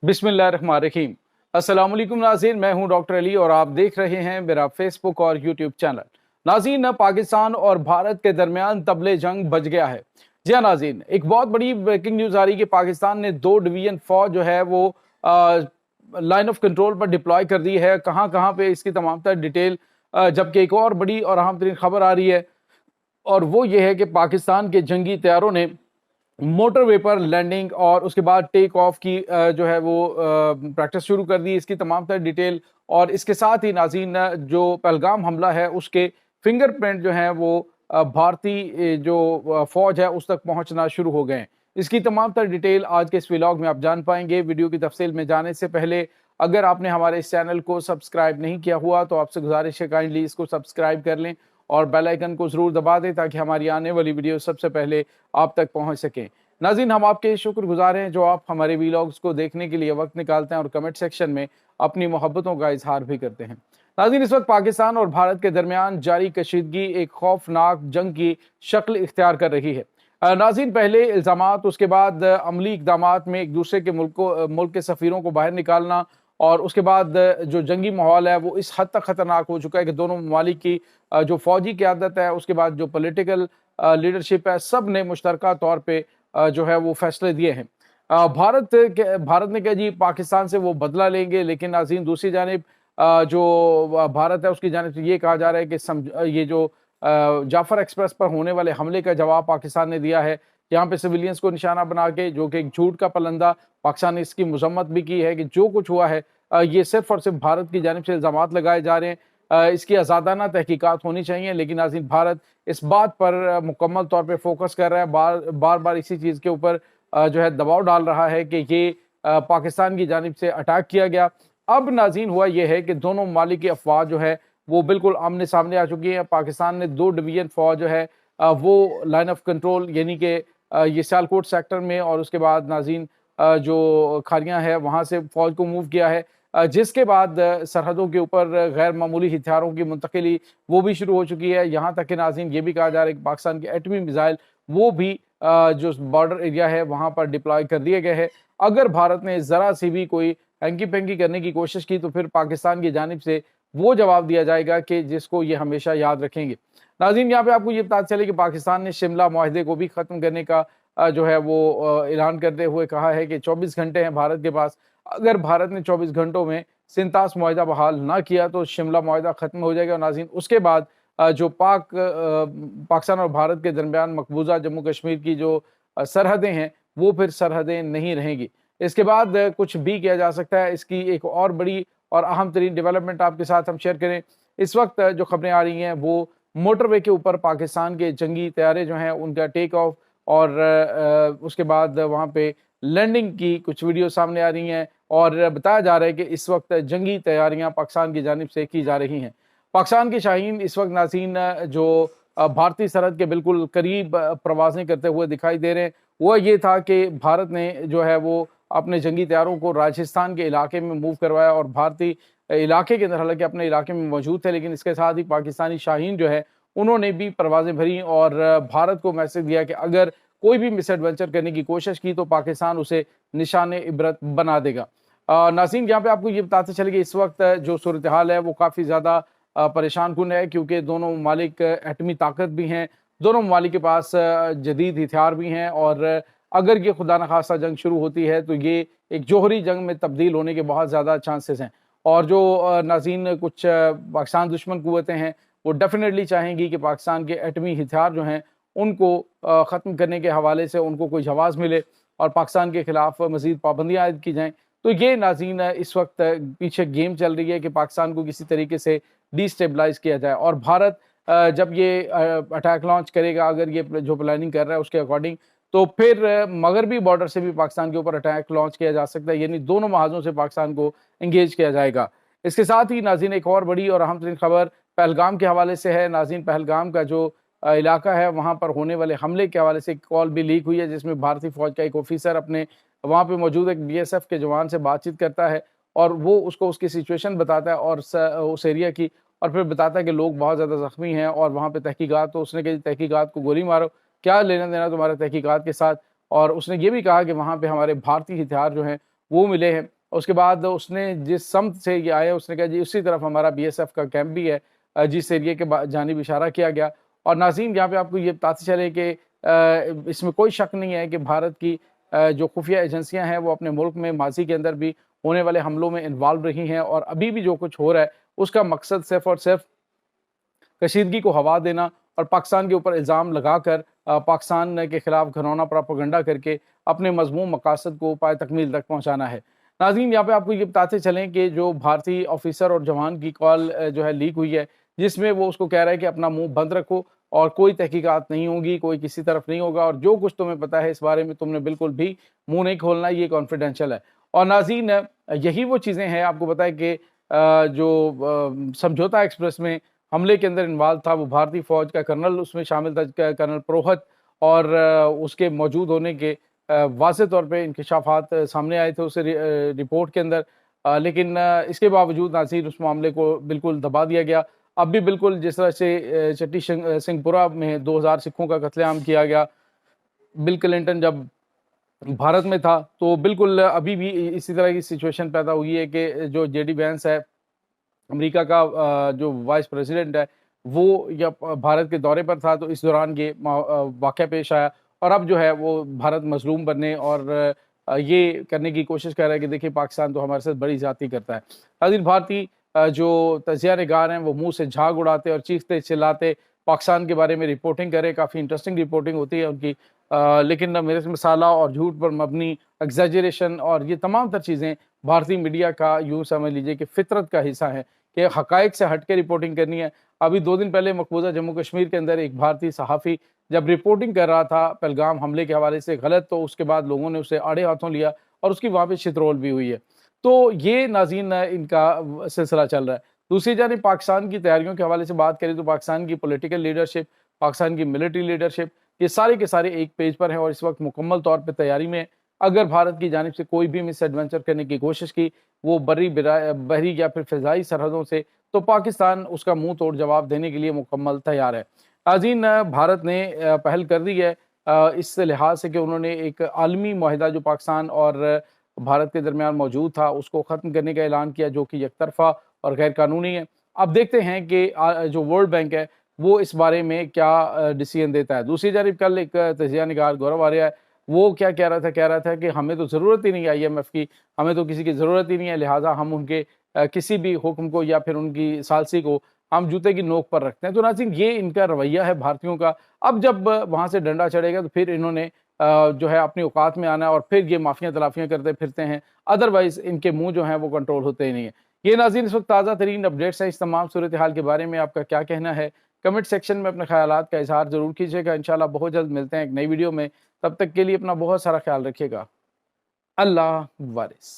बिस्मिल्लाहिर्रहमानिर्रहीम। अस्सलाम वालेकुम नाज़रीन, मैं हूं डॉक्टर अली और आप देख रहे हैं मेरा फेसबुक और यूट्यूब चैनल। नाज़रीन, पाकिस्तान और भारत के दरमियान तबले जंग बज गया है। जी हाँ नाज़रीन, एक बहुत बड़ी ब्रेकिंग न्यूज़ आ रही है कि पाकिस्तान ने 2 डिवीजन फौज जो है वो लाइन ऑफ कंट्रोल पर डिप्लॉय कर दी है। कहाँ कहाँ पे इसकी तमाम तर डिटेल, जबकि एक और बड़ी और अहम तरीन खबर आ रही है और वो ये है कि पाकिस्तान के जंगी तैयारों ने मोटरवे पर लैंडिंग और उसके बाद टेक ऑफ की जो है वो प्रैक्टिस शुरू कर दी। इसकी तमाम तर डिटेल और इसके साथ ही नाज़रीन, जो पहलगाम हमला है उसके फिंगरप्रिंट जो हैं वो भारतीय जो फौज है उस तक पहुंचना शुरू हो गए हैं। इसकी तमाम तर डिटेल आज के इस व्लॉग में आप जान पाएंगे। वीडियो की तफसील में जाने से पहले अगर आपने हमारे इस चैनल को सब्सक्राइब नहीं किया हुआ तो आपसे गुजारिश है काइंडली इसको सब्सक्राइब कर लें और बेल आइकन को ज़रूर दबा दें ताकि हमारी आने वाली वीडियो सबसे पहले आप तक पहुंच सकें। नाज़रीन, हम आपके शुक्रगुजार हैं जो आप हमारे वीलॉग्स को देखने के लिए वक्त निकालते हैं और कमेंट सेक्शन में अपनी मोहब्बतों का इजहार भी करते हैं। नाज़रीन, इस वक्त पाकिस्तान और भारत के दरमियान जारी कशीदगी एक खौफनाक जंग की शक्ल इख्तियार कर रही है। नाज़रीन, पहले इल्ज़ामात, उसके बाद अमली इक़दामात में एक दूसरे के मुल्क के सफ़ीरों को बाहर निकालना और उसके बाद जो जंगी माहौल है वो इस हद तक ख़तरनाक हो चुका है कि दोनों ममालिक की जो फ़ौजी क़यादत है, उसके बाद जो पॉलिटिकल लीडरशिप है, सब ने मुश्तरका तौर पे जो है वो फैसले दिए हैं। भारत ने कहा जी पाकिस्तान से वो बदला लेंगे, लेकिन नाज़रीन दूसरी जानिब जो भारत है उसकी जानिब से ये कहा जा रहा है कि ये जो जाफर एक्सप्रेस पर होने वाले हमले का जवाब पाकिस्तान ने दिया है, यहाँ पे सिविलियंस को निशाना बना के, जो कि एक झूठ का पलंदा। पाकिस्तान ने इसकी मजम्मत भी की है कि जो कुछ हुआ है ये सिर्फ और सिर्फ भारत की जानिब से इल्ज़ामात लगाए जा रहे हैं। इसकी आज़ादाना तहकीकात होनी चाहिए, लेकिन नाज़रीन भारत इस बात पर मुकम्मल तौर पे फोकस कर रहा है, बार बार इसी चीज़ के ऊपर जो है दबाव डाल रहा है कि ये पाकिस्तान की जानिब से अटैक किया गया। अब नाज़रीन हुआ ये है कि दोनों ममालिक की अफवाह जो है वो बिल्कुल आमने सामने आ चुकी है। पाकिस्तान ने 2 डिवीजन फौज जो है वो लाइन ऑफ कंट्रोल यानी कि ये सियालकोट सेक्टर में और उसके बाद नाज़रीन जो खारियाँ है वहाँ से फौज को मूव किया है, जिसके बाद सरहदों के ऊपर गैर मामूली हथियारों की मुंतकिली वो भी शुरू हो चुकी है। यहाँ तक कि नाज़रीन ये भी कहा जा रहा है कि पाकिस्तान के एटमी मिसाइल वो भी जो बॉर्डर एरिया है वहाँ पर डिप्लॉय कर दिए गए हैं। अगर भारत ने ज़रा सी भी कोई हैंकी पेंकी करने की कोशिश की तो फिर पाकिस्तान की जानिब से वो जवाब दिया जाएगा कि जिसको ये हमेशा याद रखेंगे। नाज़रीन, यहाँ पे आपको ये पता चले कि पाकिस्तान ने शिमला मुआहदे को भी ख़त्म करने का जो है वो ऐलान करते हुए कहा है कि 24 घंटे हैं भारत के पास। अगर भारत ने 24 घंटों में सिंतास मुआहदा बहाल ना किया तो शिमला मुआहदा ख़त्म हो जाएगा। नाज़रीन, उसके बाद जो पाकिस्तान और भारत के दरमियान मकबूजा जम्मू कश्मीर की जो सरहदें हैं वो फिर सरहदें नहीं रहेंगी। इसके बाद कुछ भी किया जा सकता है। इसकी एक और बड़ी और अहम तरीन डेवलपमेंट आपके साथ हम शेयर करें। इस वक्त जो खबरें आ रही हैं वो मोटरवे के ऊपर पाकिस्तान के जंगी तैयारे जो हैं उनका टेक ऑफ और उसके बाद वहाँ पे लैंडिंग की कुछ वीडियो सामने आ रही हैं और बताया जा रहा है कि इस वक्त जंगी तैयारियां पाकिस्तान की जानिब से की जा रही हैं। पाकिस्तान के शाहीन इस वक्त नाज़रीन जो भारतीय सरहद के बिल्कुल करीब प्रवासें करते हुए दिखाई दे रहे हैं। वो ये था कि भारत ने जो है वो अपने जंगी तैयारों को राजस्थान के इलाके में मूव करवाया और भारतीय इलाके के अंदर, हालांकि अपने इलाके में मौजूद थे, लेकिन इसके साथ ही पाकिस्तानी शाहीन जो है उन्होंने भी परवाजें भरी और भारत को मैसेज दिया कि अगर कोई भी मिस एडवेंचर करने की कोशिश की तो पाकिस्तान उसे निशान इबरत बना देगा। नाज़रीन, यहाँ पे आपको ये बताते चले कि इस वक्त जो सूरत हाल है वो काफ़ी ज़्यादा परेशान कुन है, क्योंकि दोनों ममालिक एटमी ताकत भी हैं, दोनों ममालिक के पास जदीद हथियार भी हैं और अगर ये खुदा न खास्ता जंग शुरू होती है तो ये एक जोहरी जंग में तब्दील होने के बहुत ज़्यादा चांसेस हैं। और जो नाज़रीन कुछ पाकिस्तान दुश्मन कुव्वतें हैं वो डेफिनेटली चाहेंगी कि पाकिस्तान के एटमी हथियार जो हैं उनको ख़त्म करने के हवाले से उनको कोई जवाब मिले और पाकिस्तान के खिलाफ मज़ीद पाबंदियाँ आयद की जाएँ। तो ये नाज़रीन इस वक्त पीछे गेम चल रही है कि पाकिस्तान को किसी तरीके से डिस्टेबलाइज़ किया जाए और भारत जब ये अटैक लॉन्च करेगा, अगर ये जो प्लानिंग कर रहा है उसके अकॉर्डिंग, तो फिर मगरबी बॉर्डर से भी पाकिस्तान के ऊपर अटैक लॉन्च किया जा सकता है, यानी दोनों महाजों से पाकिस्तान को इंगेज किया जाएगा। इसके साथ ही नाज़रीन एक और बड़ी और अहम तरीन खबर पहलगाम के हवाले से है। नाज़रीन, पहलगाम का जो इलाका है वहाँ पर होने वाले हमले के हवाले से एक कॉल भी लीक हुई है, जिसमें भारतीय फौज का एक ऑफिसर अपने वहाँ पे मौजूद एक बीएसएफ के जवान से बातचीत करता है और वो उसको उसकी सिचुएशन बताता है और उस एरिया की, और फिर बताता है कि लोग बहुत ज़्यादा ज़ख्मी हैं और वहाँ पे तहकीकात, तो उसने कहा तहकीकात को गोली मारो, क्या लेना देना तुम्हारे तहकीकात के साथ। और उसने ये भी कहा कि वहाँ पे हमारे भारतीय हथियार जो हैं وہ ملے ہیں۔ اس کے بعد اس نے جس سمت سے یہ آئے اس نے کہا جی اسی طرف ہمارا BSF کا کیمپ بھی ہے، جس ایریے کے جانب اشارہ کیا گیا۔ اور ناظرین یہاں پہ آپ کو یہ بتاتے چلے کہ اس میں کوئی شک نہیں ہے کہ بھارت کی جو خفیہ ایجنسیاں ہیں وہ اپنے ملک میں ماضی کے اندر بھی ہونے والے حملوں میں انوالو رہی ہیں، اور ابھی بھی جو کچھ ہو رہا ہے اس کا مقصد صرف اور صرف کشیدگی کو ہوا دینا اور پاکستان کے اوپر الزام لگا کر پاکستان کے خلاف گھنونا پراپیگنڈا کر کے اپنے مذموم مقاصد کو پائے تکمیل تک پہنچانا ہے۔ ناظرین یہاں پہ آپ کو یہ بتاتے چلیں کہ جو بھارتی آفیسر اور جوان کی کال جو ہے لیک ہوئی ہے، جس میں وہ اس کو کہہ رہا ہے کہ اپنا منہ بند رکھو اور کوئی تحقیقات نہیں ہوگی، کوئی کسی طرف نہیں ہوگا، اور جو کچھ تمہیں پتا ہے اس بارے میں تم نے بالکل بھی منہ نہیں کھولنا، یہ کانفیڈینشیل ہے۔ اور ناظرین یہی وہ چیزیں ہیں، آپ کو پتا ہے کہ جو سمجھوتا ایکسپریس میں حملے کے اندر انوالو تھا وہ بھارتی فوج کا کرنل اس میں شامل تھا، کرنل پروہت، اور اس کے موجود ہونے کے واضح طور پہ انکشافات سامنے آئے تھے اس رپورٹ کے اندر، لیکن اس کے باوجود ناظرین اس معاملے کو بالکل دبا دیا گیا۔ اب بھی بالکل جس طرح سے چٹی سنگھ پورہ میں 2000 سکھوں کا قتل عام کیا گیا، بل کلنٹن جب بھارت میں تھا تو بالکل ابھی بھی اسی طرح کی سچویشن پیدا ہوئی ہے کہ جو JD وینس ہے امریکہ کا جو وائس پریزیڈنٹ ہے، وہ یا بھارت کے دورے پر تھا تو اس دوران یہ واقعہ پیش آیا، اور اب جو ہے وہ بھارت مظلوم بننے اور یہ کرنے کی کوشش کر رہا ہے کہ دیکھیں پاکستان تو ہمارے ساتھ بڑی زیادتی کرتا ہے۔ ناظرین بھارتی جو تجزیہ نگار ہیں وہ منہ سے جھاگ اڑاتے اور چیختے چلاتے پاکستان کے بارے میں رپورٹنگ کرے، کافی انٹرسٹنگ رپورٹنگ ہوتی ہے ان کی، لیکن میرے مسالہ اور جھوٹ پر مبنی ایگزیجریشن اور یہ تمام تر چیزیں بھارتی میڈیا کا یوں سمجھ لیجئے کہ فطرت کا حصہ ہیں کہ حقائق سے ہٹ کے رپورٹنگ کرنی ہے۔ ابھی 2 دن پہلے مقبوضہ جموں کشمیر کے اندر ایک بھارتی صحافی جب رپورٹنگ کر رہا تھا پہلگام حملے کے حوالے سے غلط، تو اس کے بعد لوگوں نے اسے آڑے ہاتھوں لیا اور اس کی وہاں پہ شترول بھی ہوئی ہے۔ تو یہ ناظرین ان کا سلسلہ چل رہا ہے۔ دوسری جانب پاکستان کی تیاریوں کے حوالے سے بات کریں تو پاکستان کی پولیٹیکل لیڈرشپ، پاکستان کی ملٹری لیڈرشپ، یہ سارے کے سارے ایک پیج پر ہیں اور اس وقت مکمل طور پہ تیاری میں ہے۔ اگر بھارت کی جانب سے کوئی بھی مس ایڈونچر کرنے کی کوشش کی، وہ بحری یا پھر فضائی سرحدوں سے، تو پاکستان اس کا منہ توڑ جواب دینے کے لیے مکمل تیار ہے۔ ناظرین بھارت نے پہل کر دی ہے اس لحاظ سے کہ انہوں نے ایک عالمی معاہدہ جو پاکستان اور بھارت کے درمیان موجود تھا اس کو ختم کرنے کا اعلان کیا، جو کہ یک طرفہ اور غیر قانونی ہے۔ اب دیکھتے ہیں کہ جو ورلڈ بینک ہے وہ اس بارے میں کیا ڈیسیژن دیتا ہے۔ دوسری جانب کل ایک تجزیہ نگار گورو آریہ ہے، وہ کیا کہہ رہا تھا کہ ہمیں تو ضرورت ہی نہیں ہے IMF کی، ہمیں تو کسی کی ضرورت ہی نہیں ہے، لہٰذا ہم ان کے کسی بھی حکم کو یا پھر ان کی ثالثی کو ہم جوتے کی نوک پر رکھتے ہیں۔ تو ناظرین یہ ان کا رویہ ہے بھارتیوں کا۔ اب جب وہاں سے ڈنڈا چڑھے گا تو پھر انہوں نے جو ہے اپنی اوقات میں آنا ہے اور پھر یہ مافیاں تلافیاں کرتے پھرتے ہیں، ادروائز ان کے منہ جو ہیں وہ کنٹرول ہوتے ہی نہیں ہیں۔ یہ ناظرین اس وقت تازہ ترین اپڈیٹس ہیں۔ اس تمام صورتحال کے بارے میں آپ کا کیا کہنا ہے؟ کمنٹ سیکشن میں اپنے خیالات کا اظہار ضرور کیجیے گا۔ انشاءاللہ بہت جلد ملتے ہیں ایک نئی ویڈیو میں، تب تک کے لیے اپنا بہت سارا خیال رکھیے گا۔ اللہ وارث۔